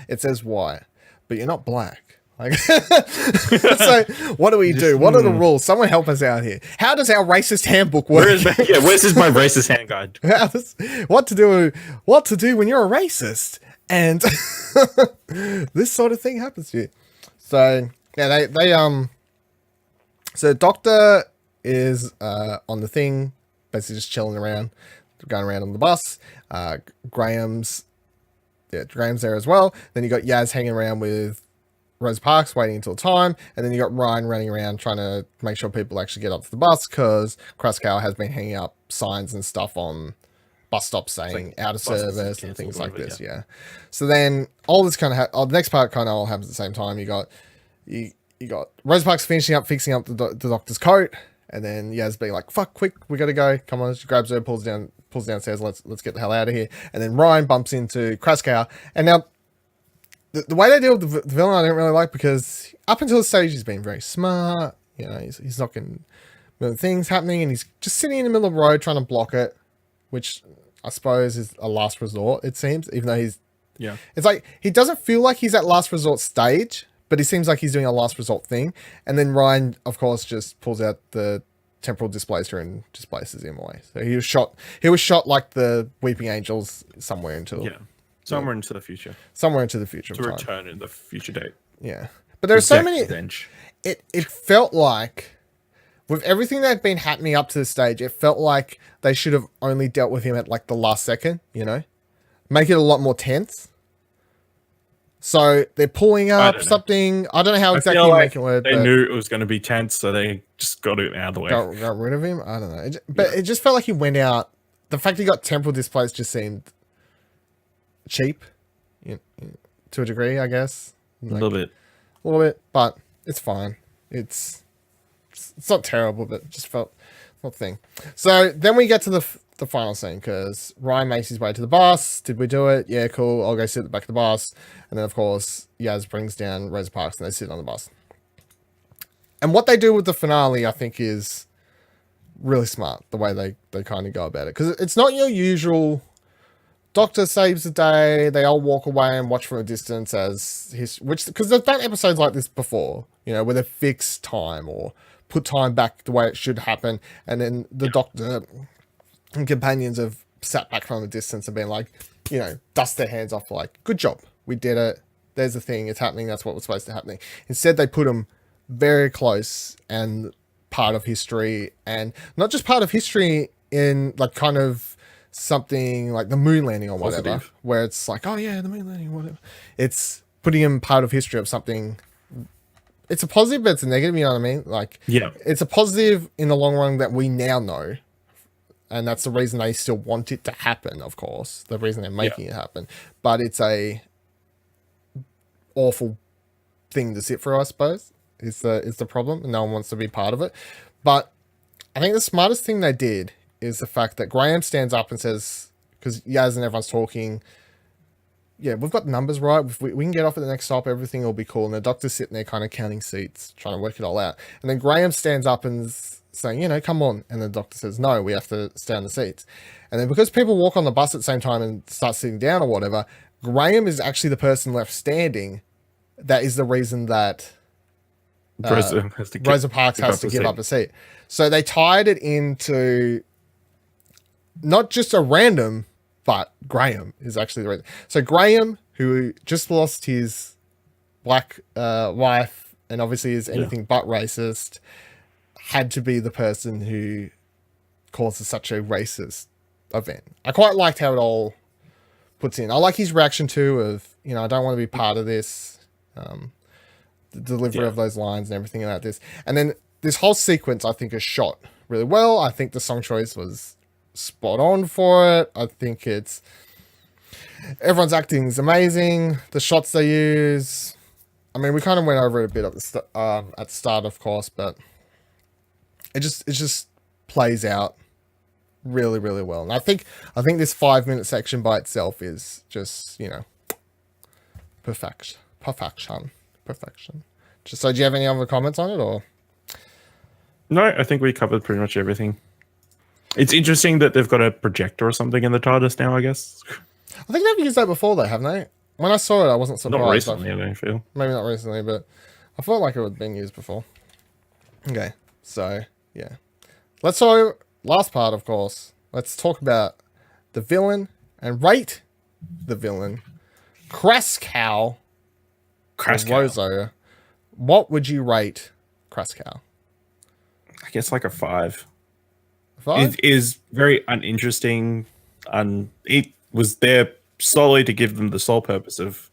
S1: it says white, but you're not black. Like, so what do we do? What are the rules? Someone help us out here. How does our racist handbook work?
S2: Where's my racist hand guide?
S1: What to do when you're a racist and this sort of thing happens to you. So yeah, so Doctor is on the thing, basically just chilling around, going around on the bus. Graham's there as well. Then you got Yaz hanging around with Rosa Parks waiting until time, and then you got Ryan running around trying to make sure people actually get up to the bus, because Kraskow has been hanging up signs and stuff on bus stops saying like out of service and things like this. Yeah. So then all this kind of the next part kind of all happens at the same time. You got Rosa Parks fixing up the doctor's coat, and then Yaz being like, "Fuck, quick, we gotta go! Come on!" She grabs her, pulls downstairs. Let's get the hell out of here. And then Ryan bumps into Kraskow, and now. The way they deal with the villain, I don't really like, because up until the stage, he's been very smart. He's not getting things happening, and he's just sitting in the middle of the road trying to block it, which I suppose is a last resort, it seems, even though it's like, he doesn't feel like he's at last resort stage, but he seems like he's doing a last resort thing. And then Ryan, of course, just pulls out the temporal displacer and displaces him away. So he was shot like the Weeping Angels somewhere into
S2: the future.
S1: Somewhere into the future.
S2: To return in the future date.
S1: Yeah. But there are so many it felt like with everything that had been happening up to this stage, it felt like they should have only dealt with him at like the last second, you know? Make it a lot more tense. So they're pulling up something. I don't know how exactly you make it work.
S2: They knew it was going to be tense, so they just got it out of the way.
S1: Got rid of him? I don't know. It just felt like he went out. The fact he got temporal displaced just seemed cheap, to a degree, I guess.
S2: Like, a
S1: little bit, but it's fine. It's not terrible, but it just felt not thing. So then we get to the final scene because Ryan makes his way to the bus. Did we do it? Yeah, cool. I'll go sit at the back of the bus. And then, of course, Yaz brings down Rosa Parks and they sit on the bus. And what they do with the finale, I think, is really smart, the way they kind of go about it. Because it's not your usual Doctor saves the day, they all walk away and watch from a distance because they've done episodes like this before, where they fix time or put time back the way it should happen. And then the Doctor and companions have sat back from a distance and been like, dust their hands off like, good job, we did it, there's the thing, it's happening, that's what was supposed to happen. Instead they put them very close and part of history, and not just part of history in like kind of something like the moon landing or whatever, positive. Where it's like, oh yeah, the moon landing or whatever. It's putting him part of history of something. It's a positive, but it's a negative, you know what I mean? Like, yeah, it's a positive in the long run that we now know. And that's the reason they still want it to happen, of course. The reason they're making it happen. But it's a awful thing to sit through, I suppose, is the problem. And no one wants to be part of it. But I think the smartest thing they did is the fact that Graham stands up and says, because Yaz and everyone's talking, yeah, we've got the numbers right. If we can get off at the next stop, everything will be cool. And the Doctor's sitting there kind of counting seats, trying to work it all out. And then Graham stands up and saying, come on. And the Doctor says, no, we have to stay on the seats. And then because people walk on the bus at the same time and start sitting down or whatever, Graham is actually the person left standing. That is the reason that Rosa Parks has to give up a seat. So they tied it into not just a random, but Graham is actually the reason. So Graham, who just lost his black wife and obviously is anything but racist, had to be the person who causes such a racist event. I quite liked how it all puts in. I like his reaction too of, I don't want to be part of this, the delivery of those lines and everything like this. And then this whole sequence, I think, is shot really well. I think the song choice was spot on for it. I think everyone's acting is amazing. The shots they use, I mean, we kind of went over it a bit at the start, of course, but it just plays out really, really well. And I think this 5-minute section by itself is just, perfection. Just so, do you have any other comments on it, or?
S2: No, I think we covered pretty much everything. It's interesting that they've got a projector or something in the TARDIS now, I guess.
S1: I think they've used that before, though, haven't they? When I saw it, I wasn't surprised.
S2: Not recently, I don't feel.
S1: Maybe not recently, but I felt like it had been used before. Okay, so, yeah. Last part, of course, let's talk about the villain and rate the villain. Kraskow. Rosa. What would you rate Kraskow?
S2: I guess like a 5.
S1: 5?
S2: It is very uninteresting, and it was there solely to give them the sole purpose of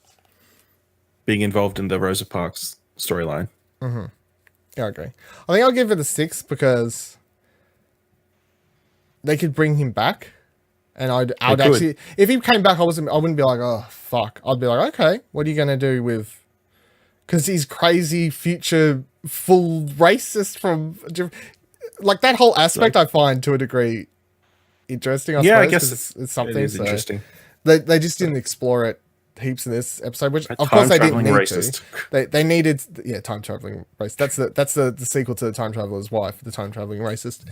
S2: being involved in the Rosa Parks storyline.
S1: Mm-hmm. Yeah, I agree. I think I'll give it a 6 because they could bring him back, and I'd actually, if he came back, I wouldn't be like, oh fuck. I'd be like, okay, what are you gonna do with? Because he's crazy, future, full racist from... Like, that whole aspect I find, to a degree, interesting, I suppose.
S2: I guess
S1: it's something.
S2: It is interesting.
S1: They just didn't explore it heaps in this episode, which, of course, they didn't need racist. To. They needed... Yeah, time-traveling racist. That's the sequel to the Time Traveler's Wife, the time-traveling racist.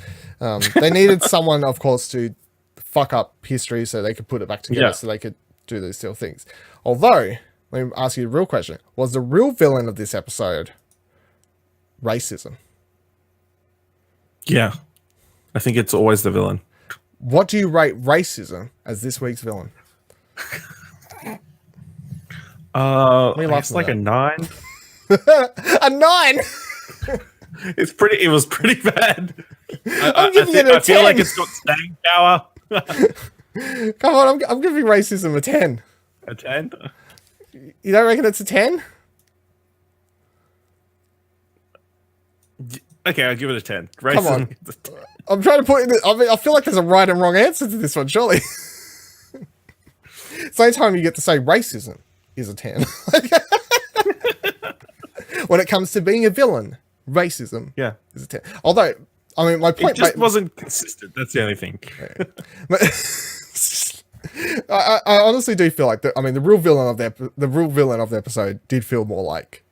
S1: They needed someone, of course, to fuck up history so they could put it back together, so they could do these still things. Although... Let me ask you the real question. Was the real villain of this episode racism?
S2: Yeah. I think it's always the villain.
S1: What do you rate racism as this week's villain?
S2: It's like a 9.
S1: A 9.
S2: It was pretty bad.
S1: I'm giving it a 10.
S2: I feel like it's got staying power.
S1: Come on, I'm giving racism a 10.
S2: A 10?
S1: You don't reckon it's a 10?
S2: Okay, I'll give it a 10.
S1: Racism. Come on. I'm trying to put in I feel like there's a right and wrong answer to this one, surely. Same time you get to say racism is a 10. When it comes to being a villain, racism is a 10. Although, I mean, my point...
S2: It just wasn't consistent. That's the only thing.
S1: I honestly do feel like the real villain of the episode did feel more like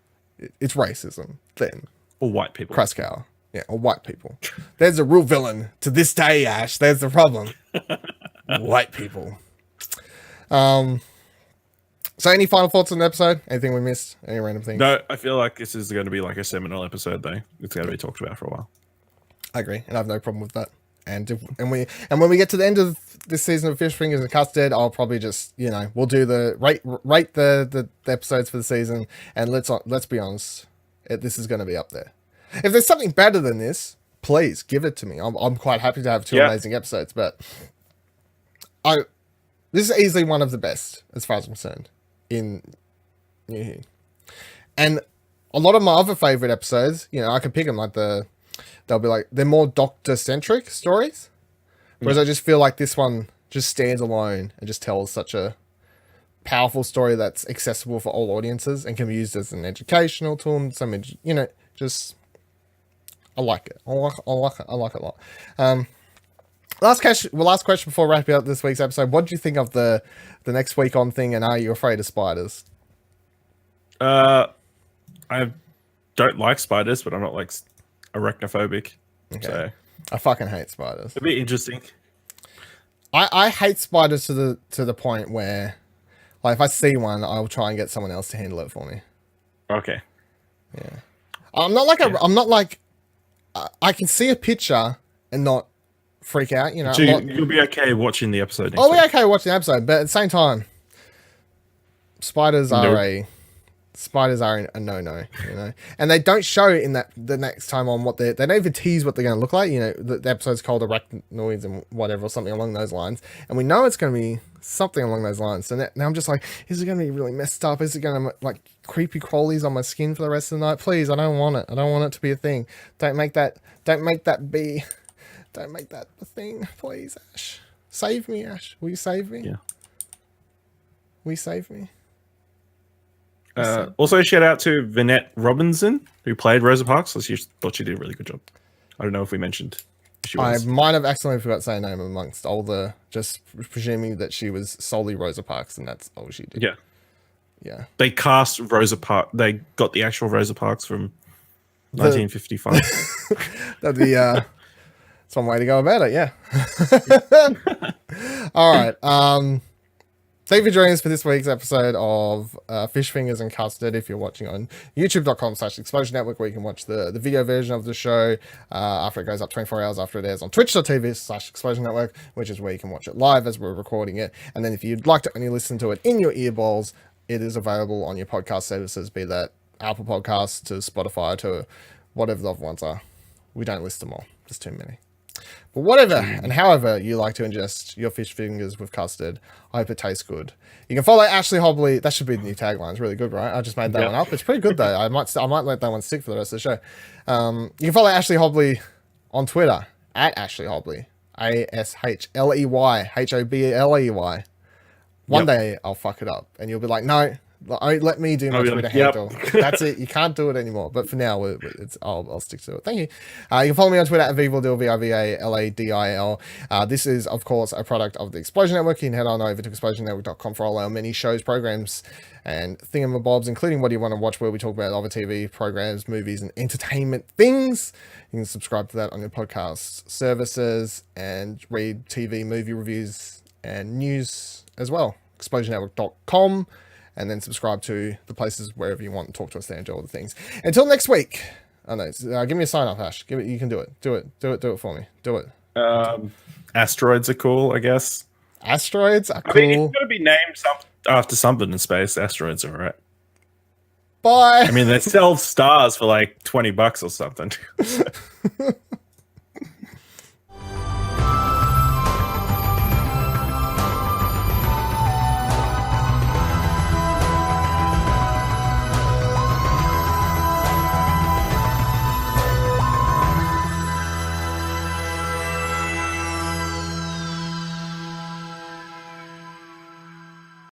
S1: it's racism than...
S2: Or white people.
S1: Kraskow. Yeah, or white people. There's a real villain to this day, Ash. There's the problem. White people. So any final thoughts on the episode? Anything we missed? Any random things?
S2: No, I feel like this is going to be like a seminal episode, though. It's going to be talked about for a while.
S1: I agree, and I have no problem with that. And when we get to the end of this season of Fish Fingers and Custard, I'll probably just, we'll do the rate the episodes for the season, and let's be honest, this is going to be up there. If there's something better than this, please give it to me. I'm quite happy to have 2 amazing episodes, but this is easily one of the best as far as I'm concerned in New Who. And a lot of my other favorite episodes, I can pick them they'll be like, they're more doctor-centric stories. Whereas I just feel like this one just stands alone and just tells such a powerful story that's accessible for all audiences and can be used as an educational tool. Just, I like it. I like it a lot. Last question before wrapping up this week's episode. What do you think of the next week on thing, and are you afraid of spiders?
S2: I don't like spiders, but I'm not like arachnophobic. Okay. So
S1: I fucking hate spiders.
S2: It'd be interesting.
S1: I hate spiders to the point where, like, if I see one, I'll try and get someone else to handle it for me.
S2: Okay.
S1: Yeah. I'm not like I can see a picture and not freak out,
S2: So you'll be okay watching the episode.
S1: I'll be okay watching the episode, but at the same time, spiders are a no-no, and they don't show in the next time on what they don't even tease what they're going to look like. The episode's called Arachnoids and whatever, or something along those lines, and we know it's going to be something along those lines. So now I'm just like, is it going to be really messed up? Is it going to like creepy crawlies on my skin for the rest of the night? Please, I don't want it. I don't want it to be a thing. Don't make that a thing, please, Ash. Save me, Ash. Will you save me?
S2: Yeah.
S1: Will you save me?
S2: Also, shout out to Vinette Robinson, who played Rosa Parks. She thought she did a really good job. I don't know if we mentioned she was.
S1: I might have accidentally forgot to say her name amongst all just presuming that she was solely Rosa Parks, and that's all she did.
S2: Yeah.
S1: Yeah.
S2: They cast Rosa Parks. They got the actual Rosa Parks from 1955.
S1: That'd be it's one way to go about it, yeah. All right. Thank you for joining us for this week's episode of Fish Fingers and Custard. If you're watching on youtube.com/Explosion Network, where you can watch the video version of the show after it goes up 24 hours after it airs on twitch.tv/Explosion Network, which is where you can watch it live as we're recording it. And then if you'd like to only listen to it in your earballs, it is available on your podcast services, be that Apple Podcasts to Spotify to whatever the other ones are. We don't list them all. There's too many. But whatever and however you like to ingest your fish fingers with custard, I hope it tastes good. You can follow Ashley Hobley. That should be the new tagline. It's really good, right? I just made that one up. It's pretty good though. I might let that one stick for the rest of the show. You can follow Ashley Hobley on Twitter at Ashley Hobley, ASHLEYHOBLEY. One day I'll fuck it up, and you'll be like, no. Let me do my Twitter handle. That's it. You can't do it anymore. But for now, I'll stick to it. Thank you. You can follow me on Twitter at Vivaldil, VIVALADIL. This is, of course, a product of the Explosion Network. You can head on over to explosionnetwork.com for all our many shows, programs, and thingamabobs, including What Do You Want to Watch, where we talk about other TV programs, movies, and entertainment things. You can subscribe to that on your podcast services and read TV, movie reviews, and news as well. ExplosionNetwork.com. And then subscribe to the places wherever you want and talk to us there and do all the things. Until next week. Oh no, give me a sign off, Ash. You can do it. Do it for me. Do it.
S2: Asteroids are cool, I guess.
S1: Asteroids are cool.
S2: I mean, it's got to be named after something in space. Asteroids are right.
S1: Bye.
S2: I mean, they sell stars for like $20 or something.